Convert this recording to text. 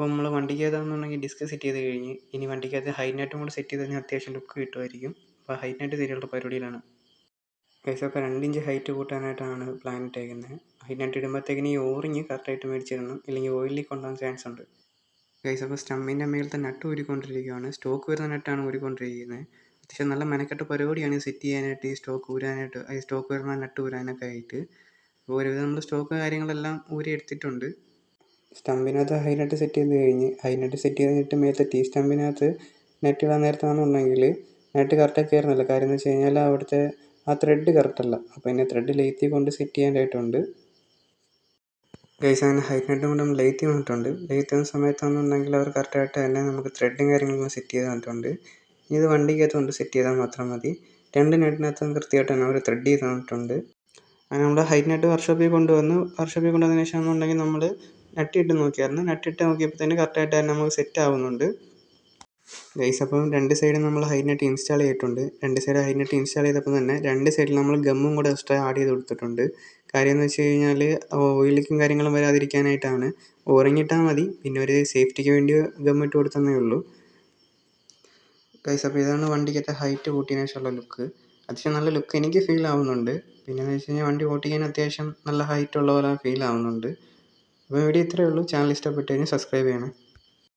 അപ്പോൾ നമ്മൾ വണ്ടിക്കകത്താണെന്നുണ്ടെങ്കിൽ disk set ചെയ്ത് കഴിഞ്ഞ് ഇനി വണ്ടിക്കകത്ത് ഹൈനറ്റും കൂടെ സെറ്റ് ചെയ്ത് കഴിഞ്ഞാൽ അത്യാവശ്യം ലുക്ക് കിട്ടുമായിരിക്കും. അപ്പോൾ ഹൈനറ്റ് തിരിയുള്ള പരിപാടിയിലാണ് ഗൈസ്. അപ്പോൾ 2 ഇഞ്ച് ഹൈറ്റ് കൂട്ടാനായിട്ടാണ് പ്ലാൻ ഇട്ടേക്കുന്നത്. ഹൈനറ്റ് ഇടുമ്പോഴത്തേക്കിന് ഈ ഓറിങ് കറക്റ്റായിട്ട് മേടിച്ചിടണം, ഇല്ലെങ്കിൽ ഓയിലിൽ കൊണ്ടുപോകാൻ ചാൻസ് ഉണ്ട് ഗൈസ്. അപ്പോൾ സ്റ്റമ്മിൻ്റെ മേലത്തെ നട്ട് ഊരിക്കൊണ്ടിരിക്കുകയാണ്. സ്റ്റോക്ക് വരുന്ന നട്ടാണ് ഊരിക്കൊണ്ടിരിക്കുന്നത്. അത്യാവശ്യം നല്ല മെനക്കെട്ട പരിപാടിയാണ് സെറ്റ് ചെയ്യാനായിട്ട്, ഈ സ്റ്റോക്ക് ഊരാനായിട്ട്, ഈ സ്റ്റോക്ക് വരുന്ന നട്ട് ഊരാനൊക്കെ ആയിട്ട്. അപ്പോൾ ഒരുവിധം നമ്മൾ സ്റ്റോക്ക് കാര്യങ്ങളെല്ലാം ഊരി എടുത്തിട്ടുണ്ട്. സ്റ്റമ്പിനകത്ത് ഹൈനട്ട് സെറ്റ് ചെയ്ത് കഴിഞ്ഞ് ഹൈനട്ട് സെറ്റ് ചെയ്തിട്ട് മേലത്തെ ടീ സ്റ്റമ്പിനകത്ത് നെറ്റ് ഇടാൻ നേരത്താണെന്നുണ്ടെങ്കിൽ നെറ്റ് കറക്റ്റായി കയറുന്നില്ല. കാര്യം എന്ന് വെച്ച് കഴിഞ്ഞാൽ അവിടുത്തെ ആ ത്രെഡ് കറക്റ്റല്ല. അപ്പോൾ അതിനെ ത്രെഡ് ലെയ്ത്തി കൊണ്ട് സെറ്റ് ചെയ്യാനായിട്ടുണ്ട് ഗൈസ്. അങ്ങനെ ഹൈനട്ടും കൊണ്ട് നമ്മൾ ലെയ്ത്തി വന്നിട്ടുണ്ട്. ലെയ്ത്തി വന്ന സമയത്താണെന്നുണ്ടെങ്കിൽ അവർ കറക്റ്റായിട്ട് തന്നെ നമുക്ക് ത്രെഡും കാര്യങ്ങളൊക്കെ സെറ്റ് ചെയ്ത് തന്നിട്ടുണ്ട്. ഇത് വണ്ടിക്കകത്ത് കൊണ്ട് സെറ്റ് ചെയ്താൽ മാത്രം മതി. 2 നെറ്റിനകത്തും കൃത്യമായിട്ട് തന്നെ അവർ ത്രെഡ് ചെയ്ത് തന്നിട്ടുണ്ട്. അങ്ങനെ നമ്മൾ ഹൈനട്ട് വർക്ക്ഷോപ്പിൽ കൊണ്ടുവന്നതിന് ശേഷം എന്നുണ്ടെങ്കിൽ നമ്മൾ നട്ടിട്ട് നോക്കിയായിരുന്നു. നട്ടിട്ട് നോക്കിയപ്പോഴത്തേന് കറക്റ്റായിട്ട് തന്നെ നമുക്ക് സെറ്റ് ആവുന്നുണ്ട് ഗൈസ്. അപ്പം 2 സൈഡും നമ്മൾ ഹൈനട്ട് ഇൻസ്റ്റാൾ ചെയ്തിട്ടുണ്ട്. 2 സൈഡ് ഹൈനട്ട് ഇൻസ്റ്റാൾ ചെയ്തപ്പോൾ തന്നെ 2 സൈഡിൽ നമ്മൾ ഗമ്മും കൂടെ എക്സ്ട്രാ ആഡ് ചെയ്ത് കൊടുത്തിട്ടുണ്ട്. കാര്യം എന്ന് വെച്ച് കഴിഞ്ഞാൽ ഓയിലിക്കും കാര്യങ്ങളും വരാതിരിക്കാനായിട്ടാണ്. ഓറിങ്ങിട്ടാൽ മതി, പിന്നെ ഒരു സേഫ്റ്റിക്ക് വേണ്ടി ഗമ്മിട്ട് കൊടുത്തതേ ഉള്ളൂ ഗൈസ്. അപ്പോൾ ഇതാണ് വണ്ടിക്കത്തെ ഹൈറ്റ് കൂട്ടിയതിന് ശേഷമുള്ള ലുക്ക്. അത്യാവശ്യം നല്ല ലുക്ക് എനിക്ക് ഫീൽ ആവുന്നുണ്ട്. പിന്നെ എന്ന് വെച്ച് കഴിഞ്ഞാൽ വണ്ടി ഓട്ടിക്കാൻ അത്യാവശ്യം നല്ല ഹൈറ്റ് ഉള്ള പോലെ ഫീൽ ആവുന്നുണ്ട്. അപ്പോൾ വീഡിയോ ഇത്രയേ ഉള്ളൂ. ചാനൽ ഇഷ്ടപ്പെട്ട് കഴിഞ്ഞാൽ സബ്സ്ക്രൈബ് ചെയ്യണം.